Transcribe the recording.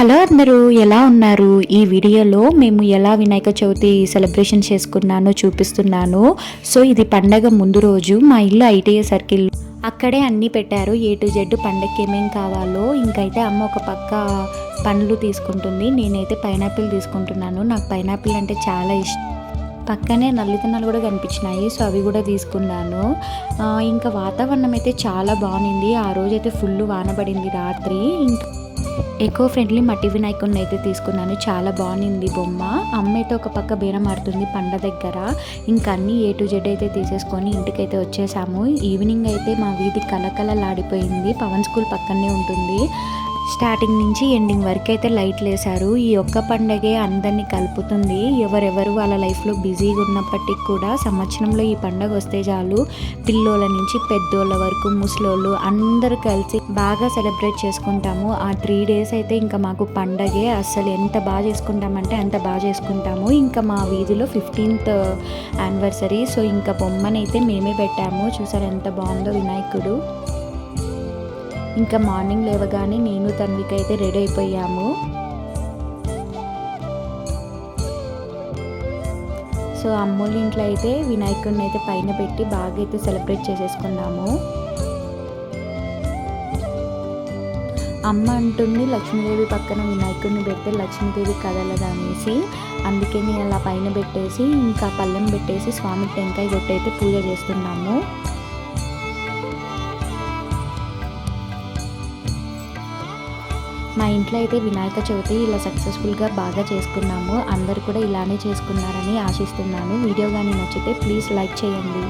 Hello అందరూ ఎలా ఉన్నారు? ఈ వీడియోలో మేము ఎలా వినాయక చవితి సెలబ్రేషన్ చేసుకున్నానో చూపిస్తున్నాను. సో ఇది పండగ ముందు రోజు మా ఇల్లు ఐటీఐ సర్కిల్, అక్కడే అన్నీ పెట్టారు. ఏ టు జెడ్ పండగకి ఏమేం కావాలో. ఇంకైతే అమ్మ ఒక పక్క పండ్లు తీసుకుంటుంది, నేనైతే పైనాపిల్ తీసుకుంటున్నాను. నాకు పైనాపిల్ అంటే చాలా ఇష్టం. పక్కనే నల్లితనాలు కూడా కనిపించినాయి, సో అవి కూడా తీసుకున్నాను. ఇంకా వాతావరణం అయితే చాలా బాగుంది. ఆ రోజైతే ఫుల్ వాన పడింది రాత్రి. ఇంకా ఎకో ఫ్రెండ్లీ మట్టి వినాయకుడిని అయితే తీసుకున్నాను, చాలా బాగుంది బొమ్మ. అమ్మ అయితే ఒక పక్క బేరం ఆడుతుంది పండ దగ్గర. ఇంకా అన్నీ ఏ టు జెడ్ అయితే తీసేసుకొని ఇంటికైతే వచ్చేసాము. ఈవినింగ్ అయితే మా వీధి కలకలలాడిపోయింది. పవన్ స్కూల్ పక్కనే ఉంటుంది. స్టార్టింగ్ నుంచి ఎండింగ్ వరకు అయితే లైట్లు వేశారు. ఈ ఒక్క పండగే అందరినీ కలుపుతుంది. ఎవరెవరు వాళ్ళ లైఫ్లో బిజీగా ఉన్నప్పటికీ కూడా సంవత్సరంలో ఈ పండగ వస్తే చాలు, పిల్లోళ్ళ నుంచి పెద్దోళ్ళ వరకు ముసలోళ్ళు అందరూ కలిసి బాగా సెలబ్రేట్ చేసుకుంటాము. ఆ 3 days అయితే ఇంకా మాకు పండగే. అసలు ఎంత బాగా చేసుకుంటామంటే అంత బాగా చేసుకుంటాము. ఇంకా మా వీధిలో 15th యానివర్సరీ. సో ఇంకా బొమ్మనైతే మేమే పెట్టాము. చూసారు ఎంత బాగుందో వినాయకుడు. ఇంకా మార్నింగ్ లేవగానే నేను తన్విక అయితే రెడీ అయిపోయాము. సో అమ్మోళ్ళ ఇంట్లో అయితే వినాయకుడిని అయితే పైన పెట్టి బాగా అయితే సెలబ్రేట్ చేసేసుకున్నాము. అమ్మ అంటుంది లక్ష్మీదేవి పక్కన వినాయకుడిని పెడితే లక్ష్మీదేవి కదలదనేసి, అందుకే నేను అలా పైన పెట్టేసి ఇంకా పళ్ళెం పెట్టేసి స్వామికి టెంకాయ కొట్టి అయితే పూజ చేస్తున్నాము. మా ఇంట్లో అయితే వినాయక చవితి ఇలా సక్సెస్ఫుల్గా బాగా చేసుకున్నాము. అందరు కూడా ఇలానే చేసుకున్నారని ఆశిస్తున్నాను. వీడియో కానీ నచ్చితే ప్లీజ్ లైక్ చేయండి.